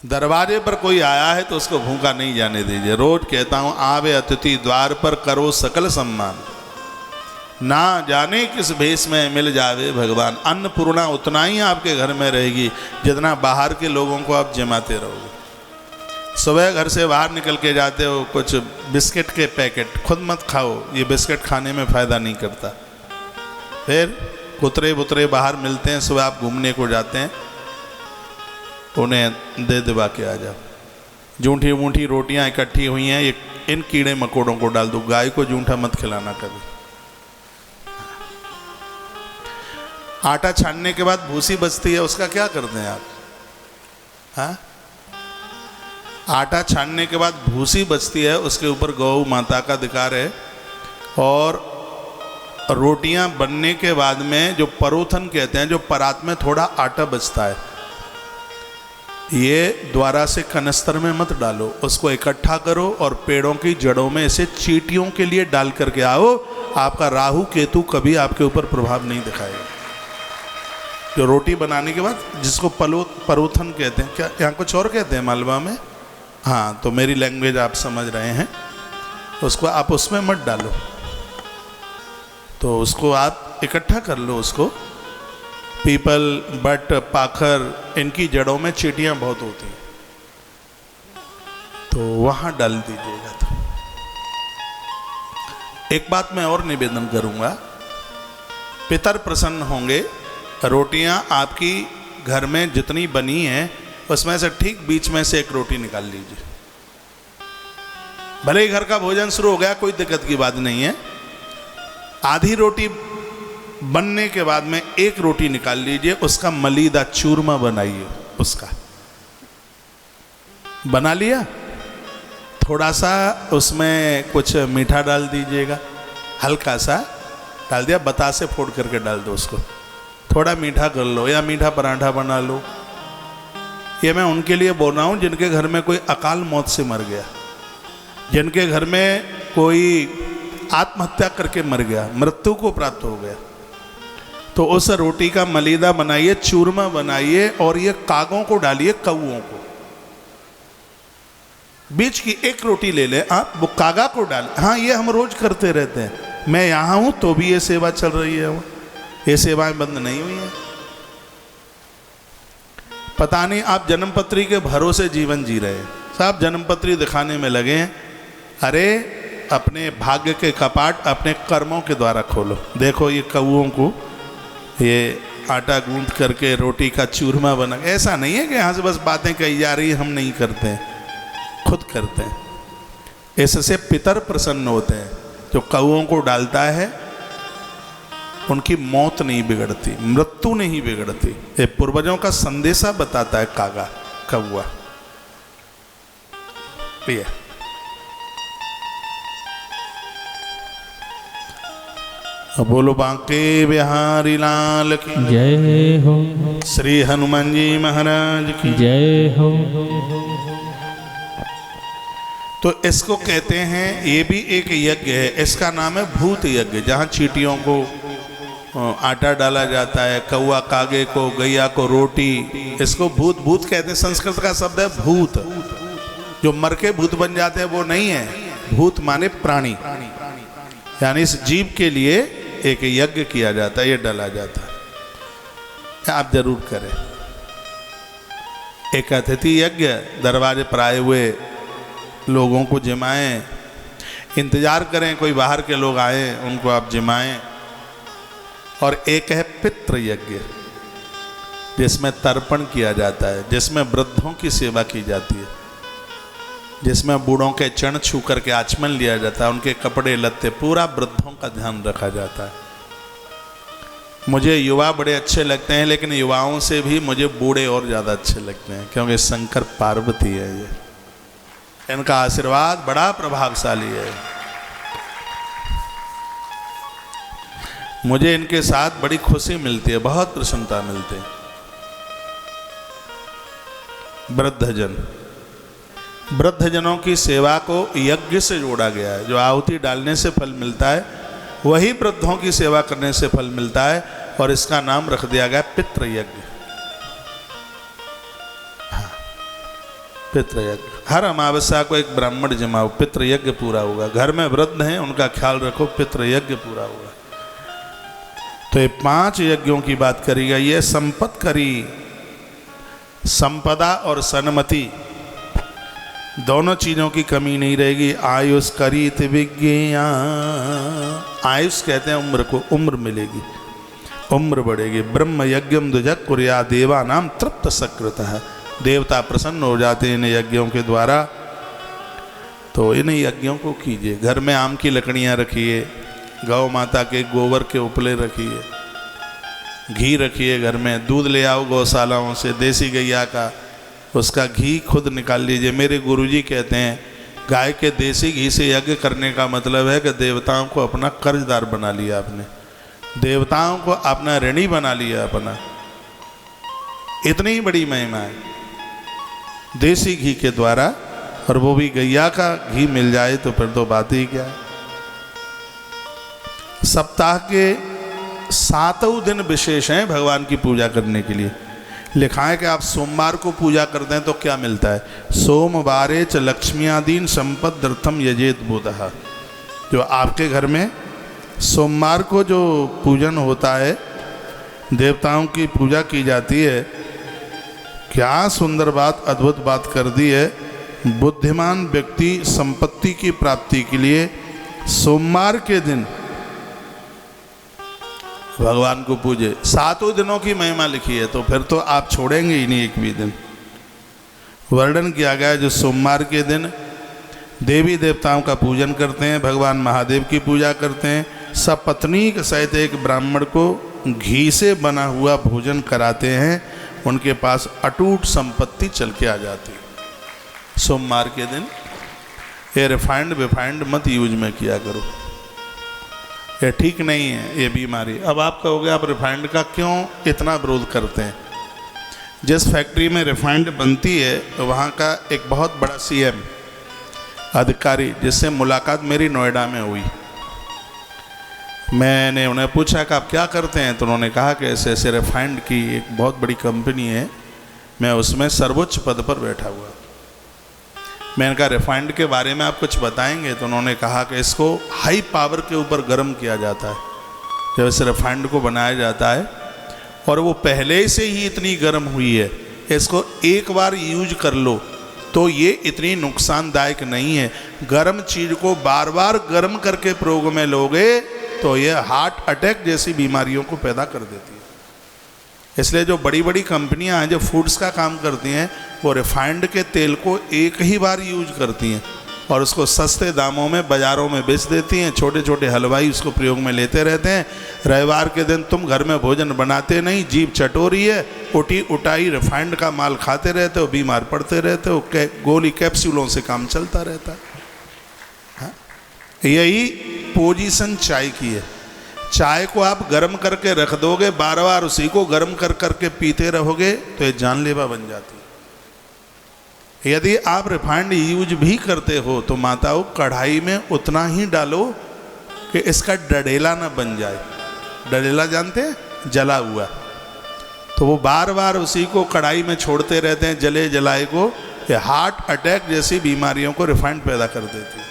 दरवाजे पर कोई आया है तो उसको भूखा नहीं जाने दीजिए। रोज कहता हूँ, आवे अतिथि द्वार पर करो सकल सम्मान, ना जाने किस भेष में मिल जावे भगवान। अन्नपूर्णा उतना ही आपके घर में रहेगी जितना बाहर के लोगों को आप जमाते रहोगे। सुबह घर से बाहर निकल के जाते हो, कुछ बिस्किट के पैकेट खुद मत खाओ, ये बिस्किट खाने में फ़ायदा नहीं करता। फिर कुतरे बुतरे बाहर मिलते हैं, सुबह आप घूमने को जाते हैं, उन्हें दे दबा के आ जाओ। जूठी मूठी रोटियां इकट्ठी हुई हैं, ये इन कीड़े मकोड़ों को डाल दो। गाय को जूठा मत खिलाना कभी। आटा छानने के बाद भूसी बचती है, उसका क्या करते हैं आप? हाँ, आटा छानने के बाद भूसी बचती है, उसके ऊपर गौ माता का अधिकार है। और रोटियां बनने के बाद में जो परोथन कहते हैं, जो परात में थोड़ा आटा बचता है, ये द्वारा से कनस्तर में मत डालो, उसको इकट्ठा करो और पेड़ों की जड़ों में इसे चींटियों के लिए डाल करके आओ। आपका राहु केतु कभी आपके ऊपर प्रभाव नहीं दिखाएगा। जो रोटी बनाने के बाद, जिसको परोथन कहते हैं, क्या यहाँ कुछ और कहते हैं मालवा में? हाँ, तो मेरी लैंग्वेज आप समझ रहे हैं। उसको आप उसमें मत डालो, तो उसको आप इकट्ठा कर लो। उसको पीपल, बट, पाखर, इनकी जड़ों में चींटियां बहुत होती हैं, तो वहां डाल दीजिएगा। तो एक बात मैं और निवेदन करूंगा, पितर प्रसन्न होंगे। रोटियां आपकी घर में जितनी बनी हैं उसमें से ठीक बीच में से एक रोटी निकाल लीजिए। भले ही घर का भोजन शुरू हो गया, कोई दिक्कत की बात नहीं है। आधी रोटी बनने के बाद में एक रोटी निकाल लीजिए, उसका मलीदा चूरमा बनाइए। उसका बना लिया, थोड़ा सा उसमें कुछ मीठा डाल दीजिएगा, हल्का सा डाल दिया, बतासे फोड़ करके डाल दो उसको, थोड़ा मीठा कर लो, या मीठा पराठा बना लो। ये मैं उनके लिए बोल रहा हूँ जिनके घर में कोई अकाल मौत से मर गया, जिनके घर में कोई आत्महत्या करके मर गया, मृत्यु को प्राप्त हो गया, तो उस रोटी का मलीदा बनाइए, चूरमा बनाइए और ये कागों को डालिए, कौओं को। बीच की एक रोटी ले ले आप, वो कागा को डाल। हाँ, ये हम रोज करते रहते हैं। मैं यहाँ हूँ तो भी ये सेवा चल रही है, ये सेवाएं बंद नहीं हुई हैं। पता नहीं आप जन्मपत्री के भरोसे जीवन जी रहे हैं, सब जन्मपत्री दिखाने में लगे हैं। अरे अपने भाग्य के कपाट अपने कर्मों के द्वारा खोलो। देखो ये कौओं को ये आटा गूंथ करके रोटी का चूरमा बना, ऐसा नहीं है कि यहाँ से बस बातें कही जा रही, हम नहीं करते हैं, खुद करते हैं। इससे पितर प्रसन्न होते हैं। जो कौओं को डालता है उनकी मौत नहीं बिगड़ती, मृत्यु नहीं बिगड़ती। ये पूर्वजों का संदेशा बताता है कागा, कौआ। ये बोलो बांके बिहारी लाल की जय हो, श्री हनुमान जी महाराज की जय हो। तो इसको कहते हैं, ये भी एक यज्ञ है, इसका नाम है भूत यज्ञ, जहाँ चींटियों को आटा डाला जाता है, कौआ कागे को, गैया को रोटी, इसको भूत भूत कहते हैं। संस्कृत का शब्द है भूत। जो मर के भूत बन जाते हैं वो नहीं है, भूत माने प्राणी, यानी इस जीव के लिए एक यज्ञ किया जाता है, ये डाला जाता है। आप जरूर करें। एक अतिथि यज्ञ, दरवाजे पर आए हुए लोगों को जिमाएं, इंतजार करें कोई बाहर के लोग आए, उनको आप जिमाएं। और एक है पितृ यज्ञ, जिसमें तर्पण किया जाता है, जिसमें वृद्धों की सेवा की जाती है, जिसमें बूढ़ों के चरण छू करके आचमन लिया जाता है, उनके कपड़े लत्ते, पूरा वृद्धों का ध्यान रखा जाता है। मुझे युवा बड़े अच्छे लगते हैं, लेकिन युवाओं से भी मुझे बूढ़े और ज़्यादा अच्छे लगते हैं, क्योंकि शंकर पार्वती है ये, इनका आशीर्वाद बड़ा प्रभावशाली है। मुझे इनके साथ बड़ी खुशी मिलती है, बहुत प्रसन्नता मिलती है। वृद्धजन, वृद्धजनों की सेवा को यज्ञ से जोड़ा गया है। जो आहुति डालने से फल मिलता है, वही वृद्धों की सेवा करने से फल मिलता है, और इसका नाम रख दिया गया पितृ यज्ञ। हाँ। पितृयज्ञ। हर अमावस्या को एक ब्राह्मण जमाओ, पितृयज्ञ पूरा होगा। घर में वृद्ध हैं उनका ख्याल रखो, पितृयज्ञ पूरा होगा। तो ये 5 यज्ञों की बात करी गई है। संपत करी, संपदा और सन्मति दोनों चीज़ों की कमी नहीं रहेगी। आयुष करीत विज्ञा, आयुष कहते हैं उम्र को, उम्र मिलेगी, उम्र बढ़ेगी। ब्रह्म यज्ञम दुजक कुर्या देवा नाम तृप्त सकृत है, देवता प्रसन्न हो जाते हैं इन यज्ञों के द्वारा। तो इन यज्ञों को कीजिए। घर में आम की लकड़ियाँ रखिए, गौ माता के गोबर के उपले रखिए, घी रखिए घर में, दूध ले आओ गौशालाओं से देसी गैया का, उसका घी खुद निकाल लीजिए। मेरे गुरुजी कहते हैं गाय के देसी घी से यज्ञ करने का मतलब है कि देवताओं को अपना कर्जदार बना लिया आपने, देवताओं को अपना ऋणी बना लिया अपना। इतनी ही बड़ी महिमा है देसी घी के द्वारा, और वो भी गैया का घी मिल जाए तो फिर तो बात ही क्या है। सप्ताह के 7 दिन विशेष हैं भगवान की पूजा करने के लिए। लिखा है कि आप सोमवार को पूजा करते हैं तो क्या मिलता है, सोमवारे च लक्ष्म्यादीन संपदर्थम यजेत बोधः। जो आपके घर में सोमवार को जो पूजन होता है, देवताओं की पूजा की जाती है, क्या सुंदर बात, अद्भुत बात कर दी है। बुद्धिमान व्यक्ति संपत्ति की प्राप्ति के लिए सोमवार के दिन भगवान को पूजे। 7 दिनों की महिमा लिखी है, तो फिर तो आप छोड़ेंगे ही नहीं एक भी दिन। वर्णन किया गया है जो सोमवार के दिन देवी देवताओं का पूजन करते हैं, भगवान महादेव की पूजा करते हैं, सपत्नी के सहित एक ब्राह्मण को घी से बना हुआ भोजन कराते हैं, उनके पास अटूट संपत्ति चल के आ जाती है। सोमवार के दिन ये रिफाइंड मत यूज में किया करो, ये ठीक नहीं है ये बीमारी। अब आप कहोगे आप रिफाइंड का क्यों इतना विरोध करते हैं। जिस फैक्ट्री में रिफाइंड बनती है वहाँ का एक बहुत बड़ा सीएम अधिकारी जिससे मुलाकात मेरी नोएडा में हुई, मैंने उन्हें पूछा कि आप क्या करते हैं, तो उन्होंने कहा कि ऐसे ऐसे रिफाइंड की एक बहुत बड़ी कंपनी है, मैं उसमें सर्वोच्च पद पर बैठा हुआ। मैंने कहा रिफाइंड के बारे में आप कुछ बताएंगे, तो उन्होंने कहा कि इसको हाई पावर के ऊपर गर्म किया जाता है जब इस रिफाइंड को बनाया जाता है, और वो पहले से ही इतनी गर्म हुई है, इसको एक बार यूज कर लो तो ये इतनी नुकसानदायक नहीं है। गर्म चीज़ को बार बार गर्म करके प्रयोग में लोगे तो ये हार्ट अटैक जैसी बीमारियों को पैदा कर देती है। इसलिए जो बड़ी बड़ी कंपनियां हैं जो फूड्स का काम करती हैं, वो रिफाइंड के तेल को एक ही बार यूज करती हैं और उसको सस्ते दामों में बाज़ारों में बेच देती हैं। छोटे छोटे हलवाई उसको प्रयोग में लेते रहते हैं। रविवार के दिन तुम घर में भोजन बनाते नहीं, जीभ चटोरी है, उठी उठाई रिफाइंड का माल खाते रहते हो, बीमार पड़ते रहते हो, गोली कैप्सूलों से काम चलता रहता है। हाँ? यही पोजीशन चाय की है। चाय को आप गर्म करके रख दोगे, बार बार उसी को गर्म कर करके पीते रहोगे तो ये जानलेवा बन जाती है। यदि आप रिफाइंड यूज भी करते हो तो माताओं कढ़ाई में उतना ही डालो कि इसका डडेला ना बन जाए। डडेला जानते हैं, जला हुआ, तो वो बार बार उसी को कढ़ाई में छोड़ते रहते हैं जले जलाए को, ये हार्ट अटैक जैसी बीमारियों को रिफाइंड पैदा कर देती है।